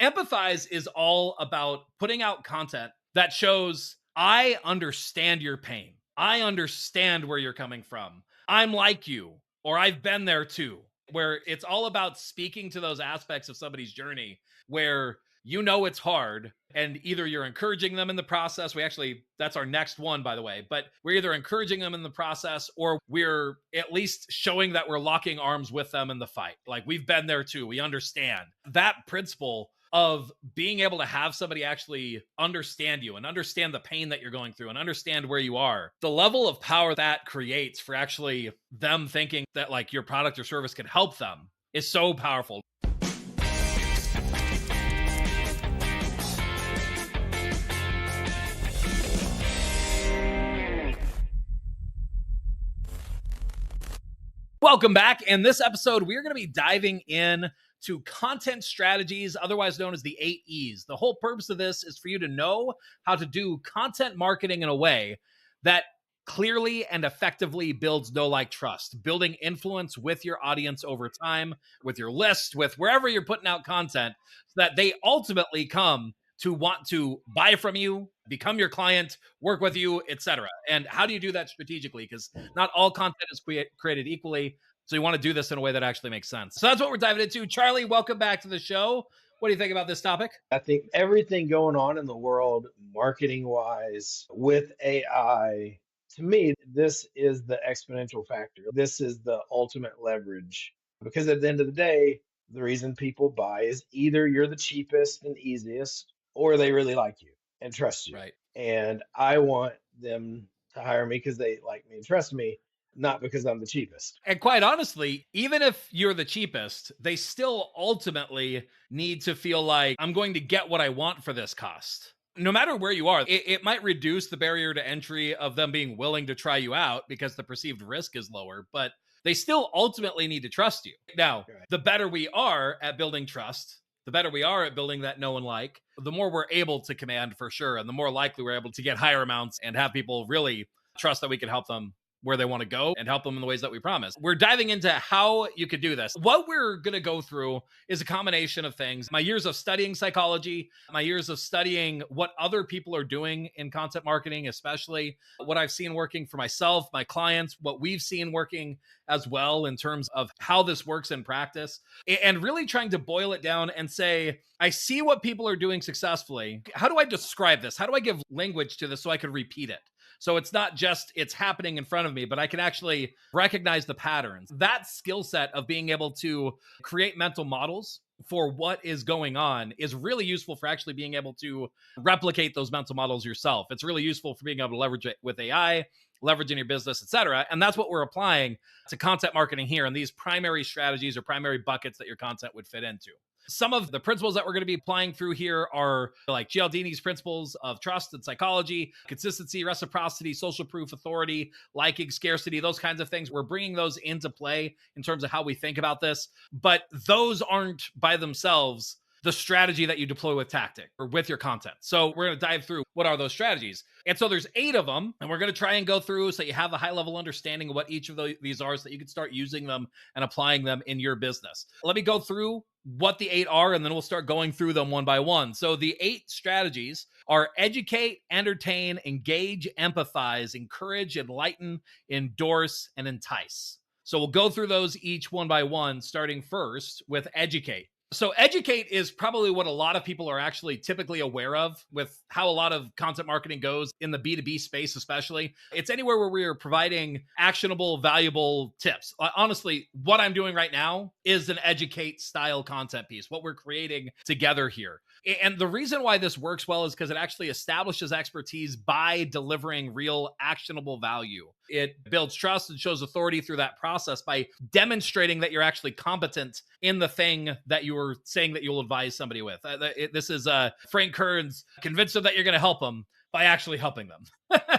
Empathize is all about putting out content that shows I understand your pain. I understand where you're coming from. I'm like you, or I've been there too, where it's all about speaking to those aspects of somebody's journey where it's hard and either you're encouraging them in the process. That's our next one, by the way, but we're either encouraging them in the process or we're at least showing that we're locking arms with them in the fight. Like we've been there too. We understand that principle of being able to have somebody actually understand you and understand the pain that you're going through and understand where you are. The level of power that creates for actually them thinking that like your product or service can help them is so powerful. Welcome back. In this episode, we're going to be diving in to content strategies, otherwise known as the 8 E's. The whole purpose of this is for you to know how to do content marketing in a way that clearly and effectively builds know, like, trust, building influence with your audience over time, with your list, with wherever you're putting out content, so that they ultimately come to want to buy from you, become your client, work with you, etc. And how do you do that strategically? Because not all content is created equally. So you want to do this in a way that actually makes sense. So that's what we're diving into. Charlie, welcome back to the show. What do you think about this topic? I think everything going on in the world, marketing wise, with AI, to me, this is the exponential factor. This is the ultimate leverage. Because at the end of the day, the reason people buy is either you're the cheapest and easiest, or they really like you and trust you. Right. And I want them to hire me because they like me and trust me, not because I'm the cheapest. And quite honestly, even if you're the cheapest, they still ultimately need to feel like I'm going to get what I want for this cost. No matter where you are, it might reduce the barrier to entry of them being willing to try you out because the perceived risk is lower, but they still ultimately need to trust you. Now, Right. the better we are at building trust, the better we are at building that know and like, the more we're able to command for sure. And the more likely we're able to get higher amounts and have people really trust that we can help them where they want to go and help them in the ways that we promise. We're diving into how you could do this. What we're going to go through is a combination of things. My years of studying psychology, my years of studying what other people are doing in content marketing, especially what I've seen working for myself, my clients, what we've seen working as well in terms of how this works in practice, and really trying to boil it down and say, I see what people are doing successfully. How do I describe this? How do I give language to this so I could repeat it? So it's not just it's happening in front of me, but I can actually recognize the patterns. That skill set of being able to create mental models for what is going on is really useful for actually being able to replicate those mental models yourself. It's really useful for being able to leverage it with AI, leverage in your business, etc. And that's what we're applying to content marketing here. And these primary strategies or primary buckets that your content would fit into. Some of the principles that we're going to be applying through here are like Cialdini's principles of trust and psychology, consistency, reciprocity, social proof, authority, liking, scarcity, those kinds of things. We're bringing those into play in terms of how we think about this, but those aren't by themselves the strategy that you deploy with tactic or with your content. So we're going to dive through what are those strategies. And so there's 8 of them, and we're going to try and go through so you have a high level understanding of what each of these are so that you can start using them and applying them in your business. Let me go through what the 8 are, and then we'll start going through them one by one. So the 8 strategies are educate, entertain, engage, empathize, encourage, enlighten, endorse, and entice. So we'll go through those each one by one, starting first with educate. So educate is probably what a lot of people are actually typically aware of with how a lot of content marketing goes in the B2B space, especially. It's anywhere where we are providing actionable, valuable tips. Honestly, what I'm doing right now is an educate style content piece, what we're creating together here. And the reason why this works well is because it actually establishes expertise by delivering real actionable value. It builds trust and shows authority through that process by demonstrating that you're actually competent in the thing that you were saying that you'll advise somebody with. This is Frank Kern's convince them that you're going to help them by actually helping them.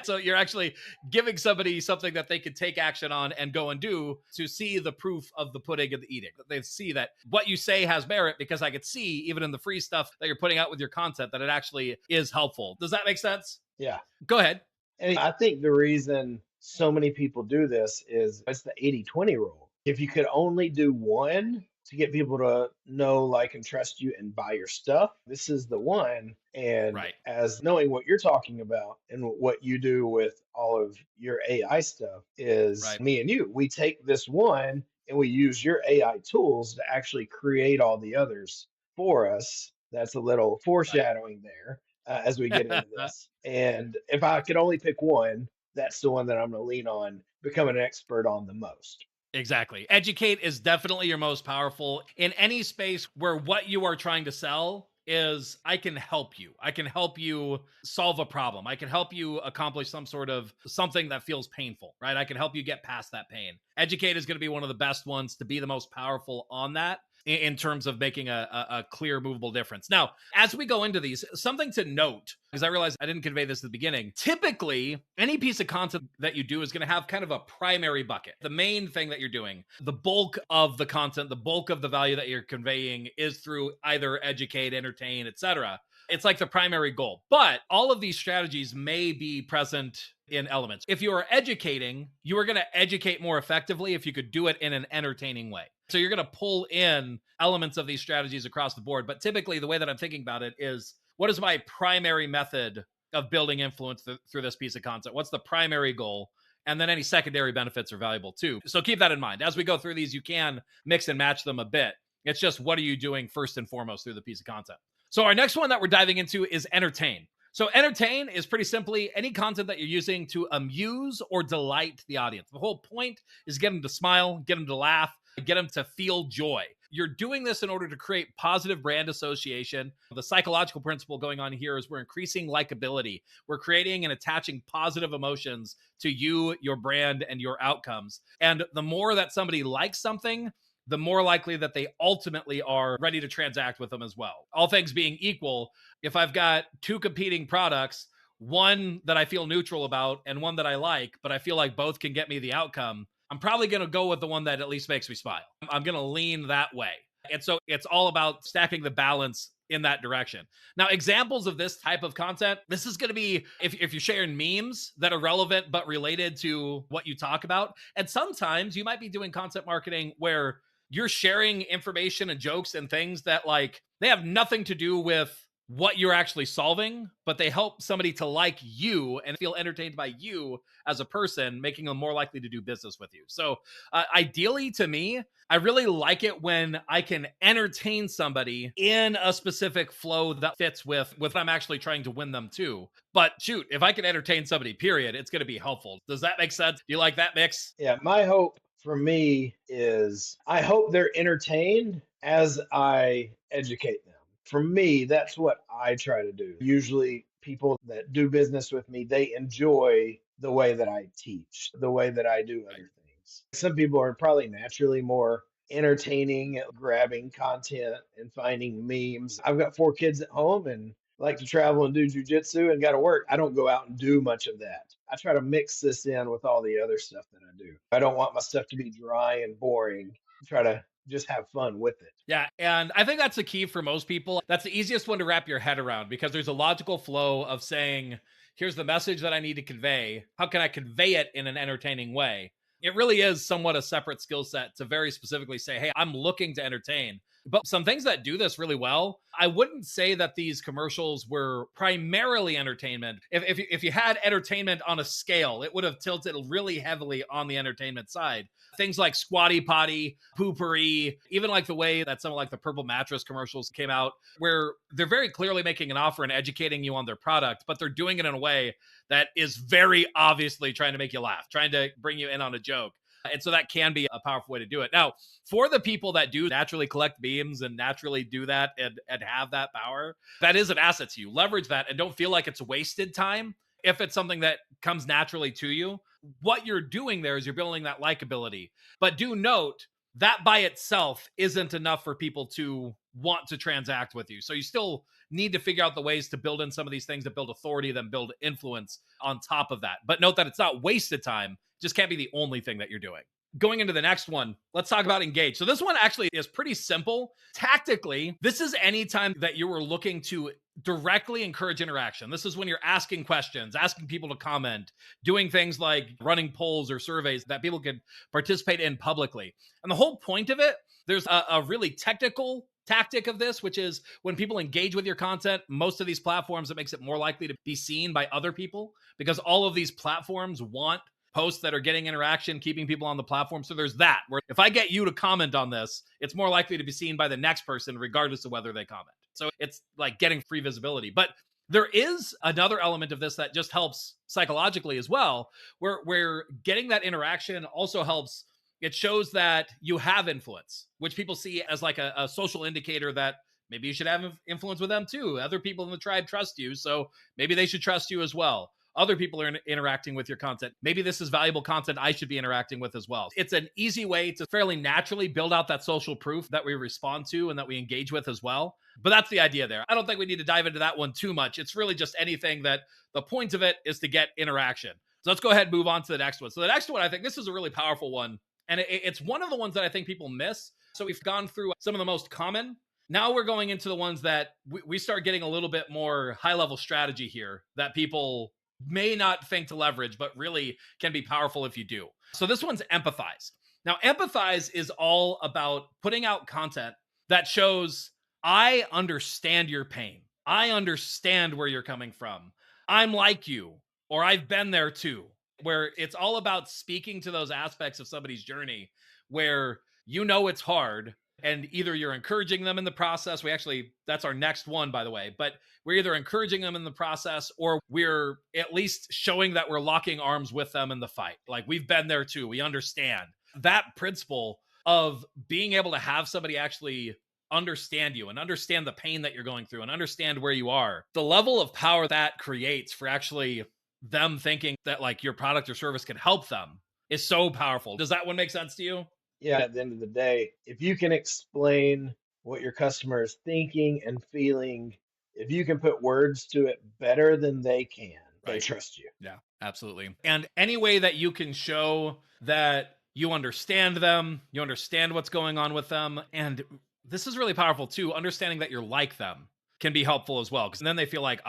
So you're actually giving somebody something that they can take action on and go and do to see the proof of the pudding and the eating. They see that what you say has merit because I could see even in the free stuff that you're putting out with your content that it actually is helpful. Does that make sense? Yeah. Go ahead. And I think the reason so many people do this is it's the 80-20 rule. If you could only do one to get people to know, like, and trust you and buy your stuff, this is the one. And Right. as knowing what you're talking about and what you do with all of your AI stuff is Right. me and you, we take this one and we use your AI tools to actually create all the others for us. That's a little foreshadowing there as we get into Right. this. And if I could only pick one, that's the one that I'm going to lean on, become an expert on the most. Exactly. Educate is definitely your most powerful in any space where what you are trying to sell is I can help you. I can help you solve a problem. I can help you accomplish some sort of something that feels painful, right? I can help you get past that pain. Educate is going to be one of the best ones to be the most powerful on that in terms of making a clear, movable difference. Now, as we go into these, something to note, because I realized I didn't convey this at the beginning. Typically, any piece of content that you do is going to have kind of a primary bucket. The main thing that you're doing, the bulk of the content, the bulk of the value that you're conveying is through either educate, entertain, etc. It's like the primary goal. But all of these strategies may be present in elements. If you are educating, you are going to educate more effectively if you could do it in an entertaining way. So you're going to pull in elements of these strategies across the board. But typically, the way that I'm thinking about it is what is my primary method of building influence through this piece of content? What's the primary goal? And then any secondary benefits are valuable too. So keep that in mind. As we go through these, you can mix and match them a bit. It's just what are you doing first and foremost through the piece of content? So our next one that we're diving into is entertain. So entertain is pretty simply any content that you're using to amuse or delight the audience. The whole point is get them to smile, get them to laugh, get them to feel joy. You're doing this in order to create positive brand association. The psychological principle going on here is we're increasing likability. We're creating and attaching positive emotions to you, your brand, and your outcomes. And the more that somebody likes something, the more likely that they ultimately are ready to transact with them as well. All things being equal, if I've got two competing products, one that I feel neutral about and one that I like, but I feel like both can get me the outcome, I'm probably going to go with the one that at least makes me smile. I'm going to lean that way. And so it's all about stacking the balance in that direction. Now, examples of this type of content, this is going to be if you're sharing memes that are relevant but related to what you talk about. And sometimes you might be doing content marketing where you're sharing information and jokes and things that like they have nothing to do with what you're actually solving, but they help somebody to like you and feel entertained by you as a person, making them more likely to do business with you. So, ideally, to me, I really like it when I can entertain somebody in a specific flow that fits with what I'm actually trying to win them to. But shoot, if I can entertain somebody, period, it's going to be helpful. Does that make sense? Do you like that mix? Yeah, my hope for me is I hope they're entertained as I educate them. For me, that's what I try to do. Usually, people that do business with me, they enjoy the way that I teach, the way that I do Right. other things. Some people are probably naturally more entertaining at grabbing content and finding memes. I've got 4 kids at home and like to travel and do jujitsu and got to work. I don't go out and do much of that. I try to mix this in with all the other stuff that I do. I don't want my stuff to be dry and boring. I try to just have fun with it. Yeah, and I think that's the key for most people. That's the easiest one to wrap your head around because there's a logical flow of saying, here's the message that I need to convey. How can I convey it in an entertaining way? It really is somewhat a separate skill set to very specifically say, hey, I'm looking to entertain. But some things that do this really well, I wouldn't say that these commercials were primarily entertainment. If you had entertainment on a scale, it would have tilted really heavily on the entertainment side. Things like Squatty Potty, Poopery, even like the way that some of like the Purple Mattress commercials came out, where they're very clearly making an offer and educating you on their product, but they're doing it in a way that is very obviously trying to make you laugh, trying to bring you in on a joke. And so that can be a powerful way to do it. Now, for the people that do naturally collect beams and naturally do that and have that power, that is an asset to you. Leverage that and don't feel like it's wasted time if it's something that comes naturally to you. What you're doing there is you're building that likability. But do note that by itself isn't enough for people to want to transact with you. So you still need to figure out the ways to build in some of these things that build authority, then build influence on top of that. But note that it's not wasted time, it just can't be the only thing that you're doing. Going into the next one, let's talk about engage. So this one actually is pretty simple. Tactically, this is any time that you were looking to directly encourage interaction. This is when you're asking questions, asking people to comment, doing things like running polls or surveys that people can participate in publicly. And the whole point of it, there's a really technical tactic of this, which is when people engage with your content, most of these platforms, it makes it more likely to be seen by other people because all of these platforms want posts that are getting interaction, keeping people on the platform. So there's that, where if I get you to comment on this, it's more likely to be seen by the next person, regardless of whether they comment. So it's like getting free visibility. But there is another element of this that just helps psychologically as well, where getting that interaction also helps. It shows that you have influence, which people see as like a social indicator that maybe you should have influence with them too. Other people in the tribe trust you, so maybe they should trust you as well. Other people are interacting with your content. Maybe this is valuable content I should be interacting with as well. It's an easy way to fairly naturally build out that social proof that we respond to and that we engage with as well. But that's the idea there. I don't think we need to dive into that one too much. It's really just anything that the point of it is to get interaction. So let's go ahead and move on to the next one. So the next one, I think this is a really powerful one. And it's one of the ones that I think people miss. So we've gone through some of the most common. Now we're going into the ones that we start getting a little bit more high level strategy here that people may not think to leverage, but really can be powerful if you do. So this one's empathize. Now, empathize is all about putting out content that shows I understand your pain. I understand where you're coming from. I'm like you, or I've been there too, where it's all about speaking to those aspects of somebody's journey where you know it's hard and either you're encouraging them in the process. That's our next one, by the way, but we're either encouraging them in the process or we're at least showing that we're locking arms with them in the fight. Like we've been there too. We understand that principle of being able to have somebody actually understand you and understand the pain that you're going through and understand where you are. The level of power that creates for actually them thinking that like your product or service can help them is so powerful. Does that one make sense to you? Yeah, at the end of the day, if you can explain what your customer is thinking and feeling, if you can put words to it better than they can, they Right. trust you. Yeah, absolutely. And any way that you can show that you understand them, you understand what's going on with them, and this is really powerful too, understanding that you're like them can be helpful as well. Because then they feel like,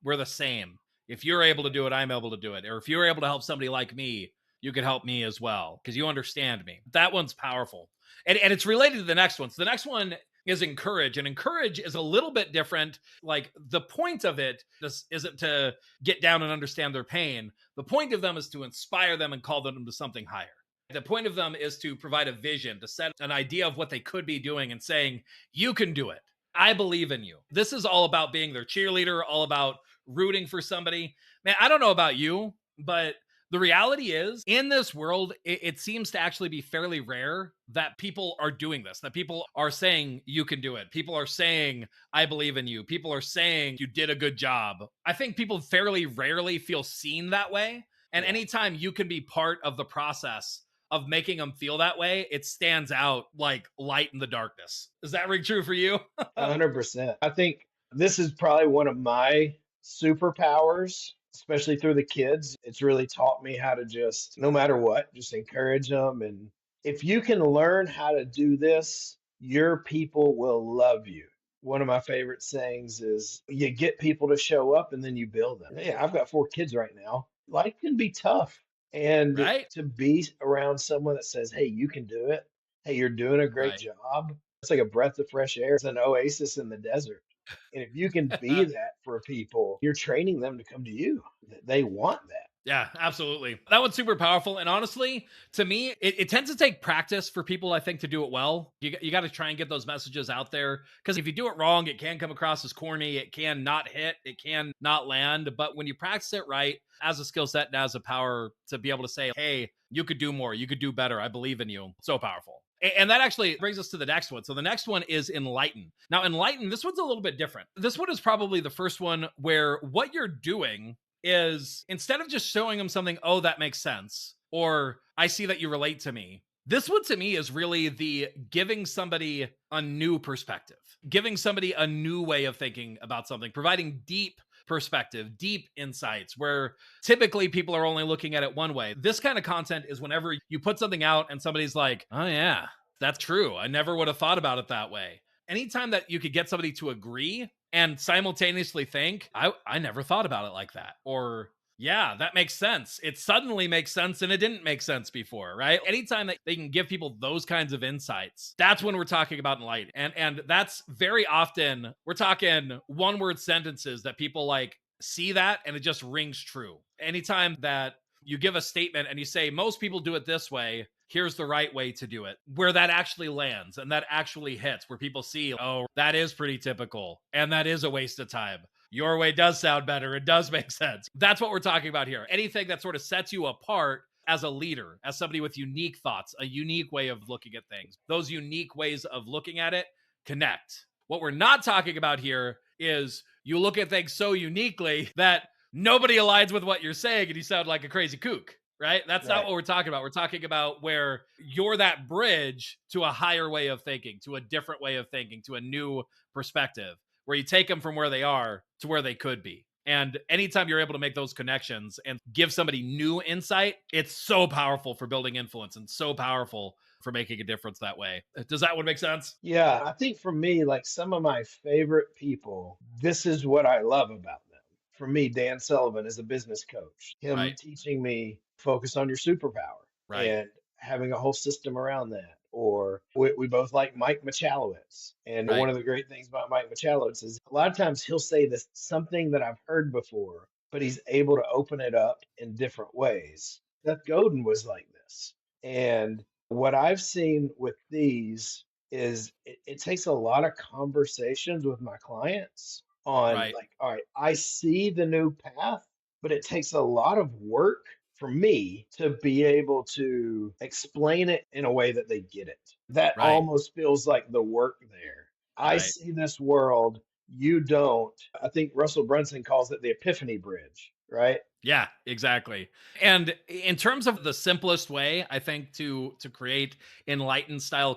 we're the same. If you're able to do it, I'm able to do it. Or if you're able to help somebody like me, you can help me as well because you understand me. That one's powerful. And it's related to the next one. So the next one is encourage. And encourage is a little bit different. Like the point of it isn't to get down and understand their pain. The point of them is to inspire them and call them to something higher. The point of them is to provide a vision, to set an idea of what they could be doing and saying, you can do it. I believe in you. This is all about being their cheerleader, all about rooting for somebody. Man, I don't know about you, but the reality is in this world, it seems to actually be fairly rare that people are doing this, that people are saying you can do it. People are saying, I believe in you. People are saying you did a good job. I think people fairly rarely feel seen that way. And Yeah, anytime you can be part of the process of making them feel that way, it stands out like light in the darkness. Does that ring true for you? 100%. I think this is probably one of my superpowers, especially through the kids. It's really taught me how to just, no matter what, just encourage them. And if you can learn how to do this, your people will love you. One of my favorite sayings is you get people to show up and then you build them. Yeah, I've got 4 kids right now. Life can be tough. And Right? to be around someone that says, hey, you can do it. Hey, you're doing a great Right. job. It's like a breath of fresh air. It's an oasis in the desert. And if you can be that for people, you're training them to come to you. They want that. Yeah, absolutely. That one's super powerful. And honestly, to me, it tends to take practice for people, I think, to do it well. You got to try and get those messages out there because if you do it wrong, it can come across as corny. It can not hit. It can not land. But when you practice it right, as a skill set and as a power to be able to say, hey, you could do more. You could do better. I believe in you. So powerful. And that actually brings us to the next one. So the next one is enlighten. Now, enlighten, this one's a little bit different. This one is probably the first one where what you're doing is instead of just showing them something, oh, that makes sense, or I see that you relate to me. This one to me is really the giving somebody a new perspective, giving somebody a new way of thinking about something, providing deep perspective, deep insights where typically people are only looking at it one way. This kind of content is whenever you put something out and somebody's like, oh, yeah, that's true. I never would have thought about it that way. Anytime that you could get somebody to agree and simultaneously think, I never thought about it like that. Or, yeah, that makes sense. It suddenly makes sense and it didn't make sense before, right? Anytime that they can give people those kinds of insights, that's when we're talking about enlightenment. And that's very often we're talking one word sentences that people like see that and it just rings true. Anytime that you give a statement and you say, most people do it this way, here's the right way to do it, where that actually lands and that actually hits, where people see, oh, that is pretty typical and that is a waste of time. Your way does sound better. It does make sense. That's what we're talking about here. Anything that sort of sets you apart as a leader, as somebody with unique thoughts, a unique way of looking at things, those unique ways of looking at it connect. What we're not talking about here is you look at things so uniquely that nobody aligns with what you're saying and you sound like a crazy kook, right? That's not Right. what we're talking about. We're talking about where you're that bridge to a higher way of thinking, to a different way of thinking, to a new perspective, where you take them from where they are to where they could be. And anytime you're able to make those connections and give somebody new insight, it's so powerful for building influence and so powerful for making a difference that way. Does that one make sense? Yeah, I think for me, like some of my favorite people, this is what I love about them. For me, Dan Sullivan is a business coach. Him Right. teaching me focus on your superpower Right. and having a whole system around that. Or we both like Mike Michalowicz. And one Right. of the great things about Mike Michalowicz is a lot of times he'll say this something that I've heard before, but he's able to open it up in different ways. Seth Godin was like this. And what I've seen with these is it takes a lot of conversations with my clients on Right. like, all right, I see the new path, but it takes a lot of work for me to be able to explain it in a way that they get it. That Right. almost feels like the work there. I Right. see this world, you don't. I think Russell Brunson calls it the epiphany bridge, right? Yeah, exactly. And in terms of the simplest way, I think to create enlightened style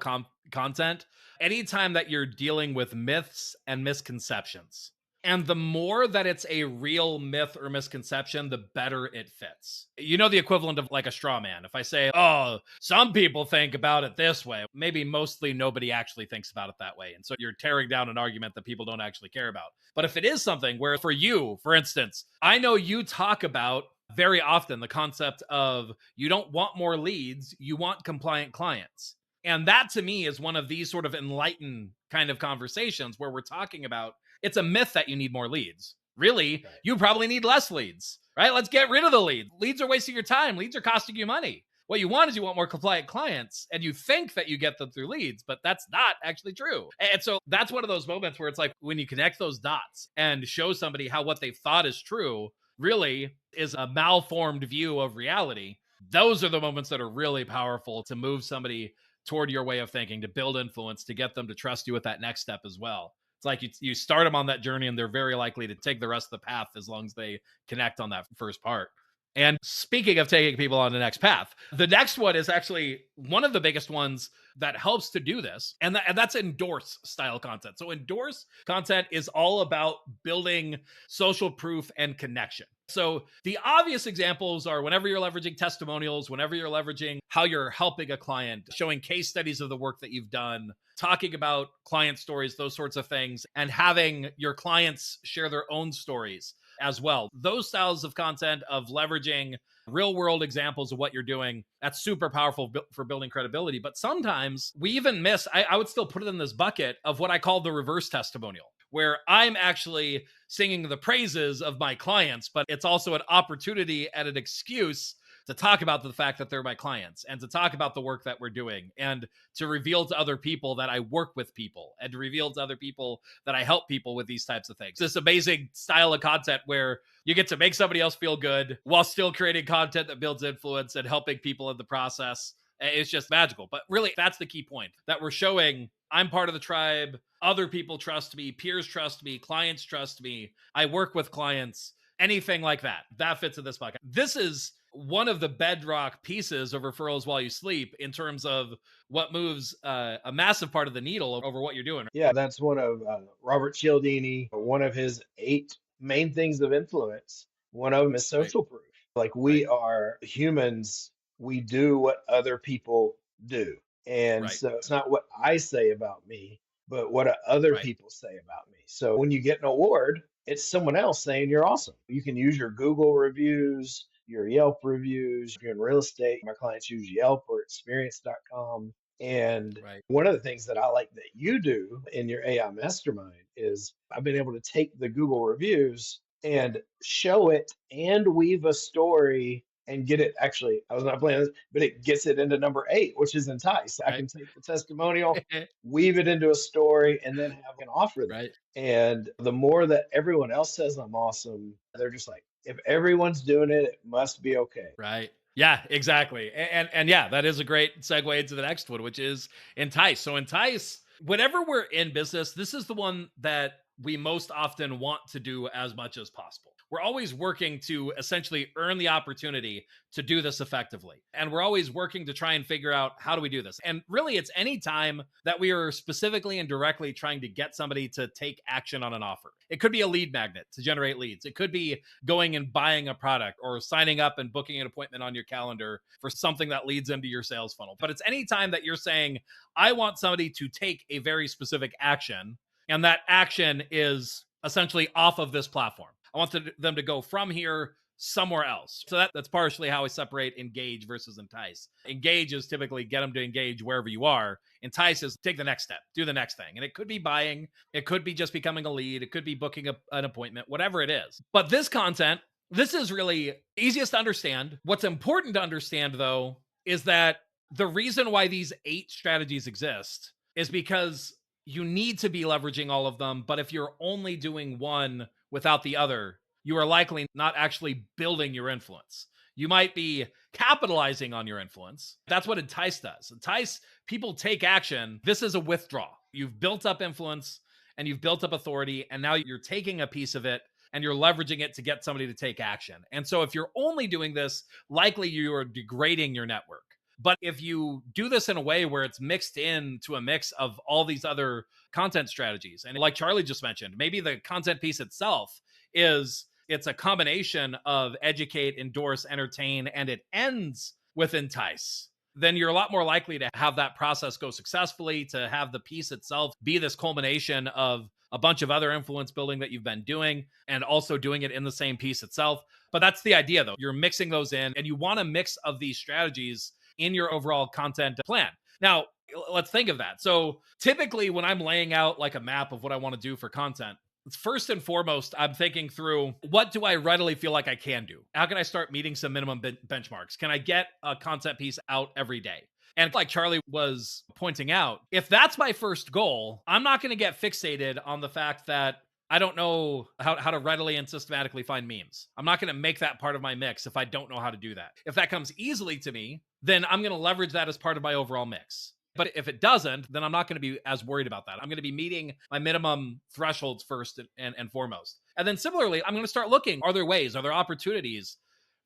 content, anytime that you're dealing with myths and misconceptions. And the more that it's a real myth or misconception, the better it fits. You know, the equivalent of like a straw man. If I say, oh, some people think about it this way, maybe mostly nobody actually thinks about it that way. And so you're tearing down an argument that people don't actually care about. But if it is something where, for you, for instance, I know you talk about very often the concept of you don't want more leads, you want compliant clients. And that to me is one of these sort of enlightened kind of conversations where we're talking about it's a myth that you need more leads. Really, Right. you probably need less leads, right? Let's get rid of the lead. Leads are wasting your time, leads are costing you money. What you want is you want more compliant clients, and you think that you get them through leads, but that's not actually true. And so that's one of those moments where it's like when you connect those dots and show somebody how what they thought is true really is a malformed view of reality. Those are the moments that are really powerful to move somebody toward your way of thinking, to build influence, to get them to trust you with that next step as well. It's like you start them on that journey and they're very likely to take the rest of the path as long as they connect on that first part. And speaking of taking people on the next path, the next one is actually one of the biggest ones that helps to do this, and that's endorse style content. So, endorse content is all about building social proof and connection. So, the obvious examples are whenever you're leveraging testimonials, whenever you're leveraging how you're helping a client, showing case studies of the work that you've done, talking about client stories, those sorts of things, and having your clients share their own stories as well. Those styles of content of leveraging real world examples of what you're doing, that's super powerful for building credibility. But sometimes we even miss, I would still put it in this bucket of what I call the reverse testimonial, where I'm actually singing the praises of my clients, but it's also an opportunity and an excuse to talk about the fact that they're my clients and to talk about the work that we're doing and to reveal to other people that I work with people and to reveal to other people that I help people with these types of things. This amazing style of content where you get to make somebody else feel good while still creating content that builds influence and helping people in the process. It's just magical. But really, that's the key point, that we're showing I'm part of the tribe. Other people trust me, peers trust me, clients trust me. I work with clients, anything like that. That fits in this bucket. This is one of the bedrock pieces of referrals while you sleep in terms of what moves a massive part of the needle over what you're doing. Yeah, that's one of Robert Cialdini, one of his 8 main things of influence. One of them is Right, social proof. Like right, we are humans, we do what other people do. And right, so it's not what I say about me, but what do other Right. people say about me? So when you get an award, it's someone else saying you're awesome. You can use your Google reviews, your Yelp reviews. If you're in real estate, my clients use Yelp or experience.com. And Right. one of the things that I like that you do in your AI mastermind is I've been able to take the Google reviews and show it and weave a story and get it. Actually, I was not planning this, but it gets it into number 8, which is Entice. I Right. can take the testimonial, weave it into a story, and then have an offer that. Right. And the more that everyone else says I'm awesome, they're just like, if everyone's doing it, it must be okay. Right. Yeah, exactly. And yeah, that is a great segue into the next one, which is Entice. So Entice, whenever we're in business, this is the one that we most often want to do as much as possible. We're always working to essentially earn the opportunity to do this effectively. And we're always working to try and figure out how do we do this. And really, it's any time that we are specifically and directly trying to get somebody to take action on an offer. It could be a lead magnet to generate leads. It could be going and buying a product or signing up and booking an appointment on your calendar for something that leads into your sales funnel. But it's any time that you're saying, I want somebody to take a very specific action, and that action is essentially off of this platform. I want them to go from here somewhere else. So that's partially how I separate engage versus entice. Engage is typically get them to engage wherever you are. Entice is take the next step, do the next thing. And it could be buying, it could be just becoming a lead, it could be booking an appointment, whatever it is. But this content, this is really easiest to understand. What's important to understand, though, is that the reason why these 8 strategies exist is because you need to be leveraging all of them. But if you're only doing one without the other, you are likely not actually building your influence. You might be capitalizing on your influence. That's what Entice does. Entice, people take action. This is a withdraw. You've built up influence and you've built up authority, and now you're taking a piece of it and you're leveraging it to get somebody to take action. And so if you're only doing this, likely you are degrading your network. But if you do this in a way where it's mixed into a mix of all these other content strategies, and like Charlie just mentioned, maybe the content piece itself is it's a combination of educate, endorse, entertain, and it ends with entice, then you're a lot more likely to have that process go successfully, to have the piece itself be this culmination of a bunch of other influence building that you've been doing and also doing it in the same piece itself. But that's the idea, though. You're mixing those in, and you want a mix of these strategies in your overall content plan. Now, let's think of that. So typically, when I'm laying out like a map of what I want to do for content, first and foremost, I'm thinking through what do I readily feel like I can do? How can I start meeting some minimum benchmarks? Can I get a content piece out every day? And like Charlie was pointing out, if that's my first goal, I'm not going to get fixated on the fact that I don't know how to readily and systematically find memes. I'm not going to make that part of my mix if I don't know how to do that. If that comes easily to me, then I'm going to leverage that as part of my overall mix. But if it doesn't, then I'm not going to be as worried about that. I'm going to be meeting my minimum thresholds first and foremost. And then similarly, I'm going to start looking, are there ways, are there opportunities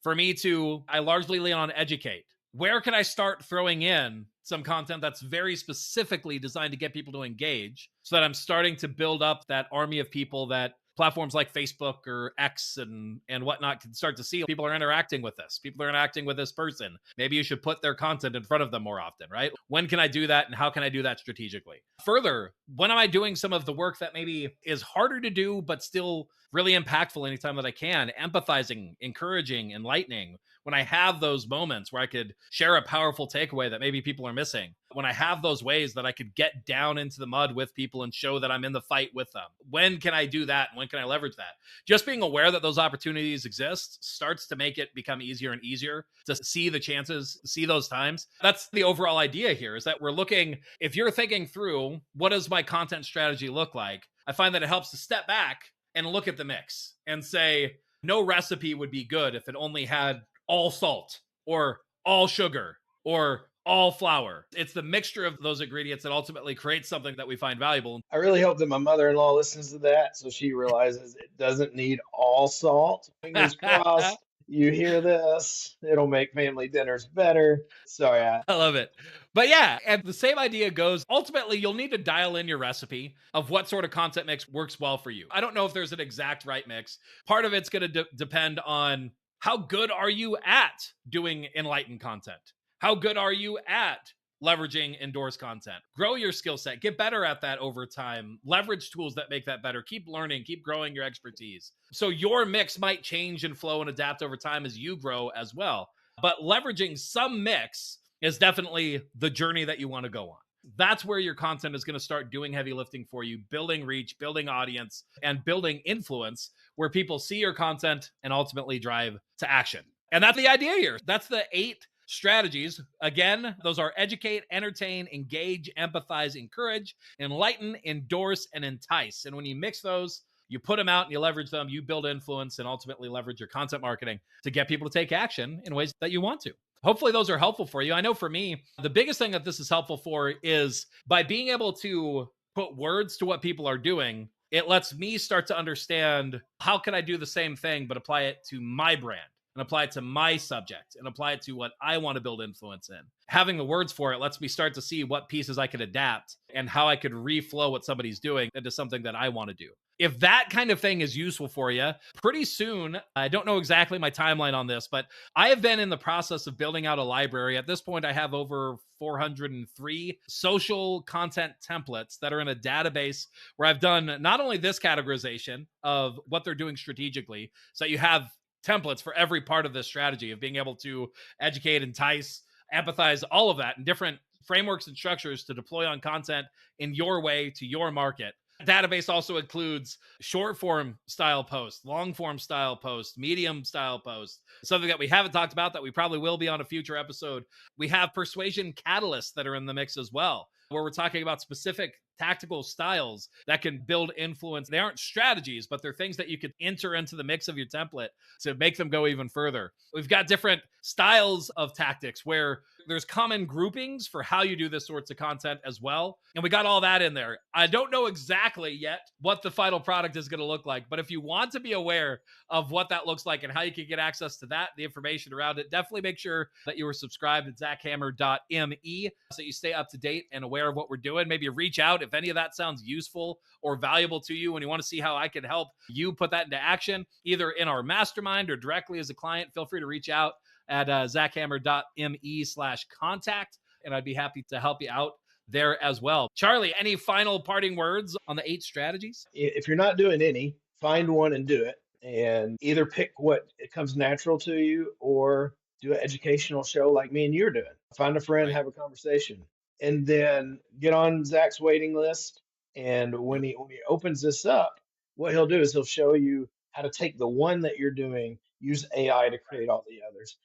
for me to, I largely lean on educate. Where can I start throwing in some content that's very specifically designed to get people to engage so that I'm starting to build up that army of people that platforms like Facebook or X and whatnot can start to see people are interacting with this. People are interacting with this person. Maybe you should put their content in front of them more often, right? When can I do that and how can I do that strategically? Further, when am I doing some of the work that maybe is harder to do, but still really impactful anytime that I can? Empathizing, encouraging, enlightening. When I have those moments where I could share a powerful takeaway that maybe people are missing, when I have those ways that I could get down into the mud with people and show that I'm in the fight with them, when can I do that? When can I leverage that? Just being aware that those opportunities exist starts to make it become easier and easier to see the chances, see those times. That's the overall idea here, is that we're looking, if you're thinking through, what does my content strategy look like? I find that it helps to step back and look at the mix and say, no recipe would be good if it only had all salt or all sugar or all flour. It's the mixture of those ingredients that ultimately creates something that we find valuable. I really hope that my mother-in-law listens to that so she realizes it doesn't need all salt. Fingers I crossed. You hear this, it'll make family dinners better. Sorry, love it. But yeah, and the same idea goes. Ultimately, you'll need to dial in your recipe of what sort of content mix works well for you. I don't know if there's an exact right mix. Part of it's going to depend on how good are you at doing enlightened content? How good are you at leveraging endorsed content. Grow your skill set, get better at that over time, leverage tools that make that better, keep learning, keep growing your expertise. So your mix might change and flow and adapt over time as you grow as well. But leveraging some mix is definitely the journey that you want to go on. That's where your content is going to start doing heavy lifting for you, building reach, building audience, and building influence where people see your content and ultimately drive to action. And that's the idea here. That's the 8 strategies. Again, those are educate, entertain, engage, empathize, encourage, enlighten, endorse, and entice. And when you mix those, you put them out and you leverage them, you build influence and ultimately leverage your content marketing to get people to take action in ways that you want to. Hopefully those are helpful for you. I know for me, the biggest thing that this is helpful for is by being able to put words to what people are doing, it lets me start to understand how can I do the same thing, but apply it to my brand and apply it to my subject and apply it to what I want to build influence in. Having the words for it lets me start to see what pieces I could adapt and how I could reflow what somebody's doing into something that I want to do. If that kind of thing is useful for you, pretty soon, I don't know exactly my timeline on this, but I have been in the process of building out a library. At this point, I have over 403 social content templates that are in a database where I've done not only this categorization of what they're doing strategically, so you have templates for every part of this strategy of being able to educate, entice, empathize, all of that, and different frameworks and structures to deploy on content in your way to your market. Database also includes short form style posts, long form style posts, medium style posts, something that we haven't talked about that we probably will be on a future episode. We have persuasion catalysts that are in the mix as well, where we're talking about specific tactical styles that can build influence. They aren't strategies, but they're things that you could enter into the mix of your template to make them go even further. We've got different styles of tactics where there's common groupings for how you do this sorts of content as well. And we got all that in there. I don't know exactly yet what the final product is going to look like, but if you want to be aware of what that looks like and how you can get access to that, the information around it, definitely make sure that you are subscribed at zachhammer.me so you stay up to date and aware of what we're doing. Maybe reach out if any of that sounds useful or valuable to you and you want to see how I can help you put that into action, either in our mastermind or directly as a client. Feel free to reach out at zachhammer.me/contact, and I'd be happy to help you out there as well. Charlie, any final parting words on the 8 strategies? If you're not doing any, find one and do it. And either pick what it comes natural to you or do an educational show like me and you're doing. Find a friend, Right. have a conversation, and then get on Zach's waiting list. And when he opens this up, what he'll do is he'll show you how to take the one that you're doing, use AI to create all the others.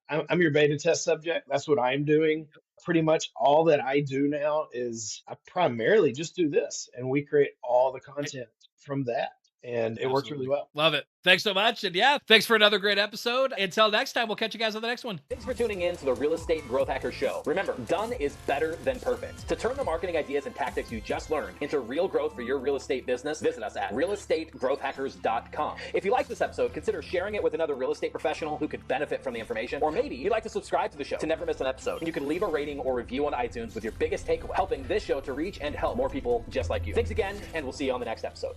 I'm your beta test subject. That's what I'm doing. Pretty much all that I do now is I primarily just do this, and we create all the Right. content from that, and it works really Absolutely. well. Love it. Thanks so much. And yeah, thanks for another great episode. Until next time, we'll catch you guys on the next one. Thanks for tuning in to the Real Estate Growth Hacker Show. Remember, done is better than perfect. To turn the marketing ideas and tactics you just learned into real growth for your real estate business, visit us at realestategrowthhackers.com. If you like this episode, consider sharing it with another real estate professional who could benefit from the information. Or maybe you'd like to subscribe to the show to never miss an episode. You can leave a rating or review on iTunes with your biggest takeaway, helping this show to reach and help more people just like you. Thanks again, and we'll see you on the next episode.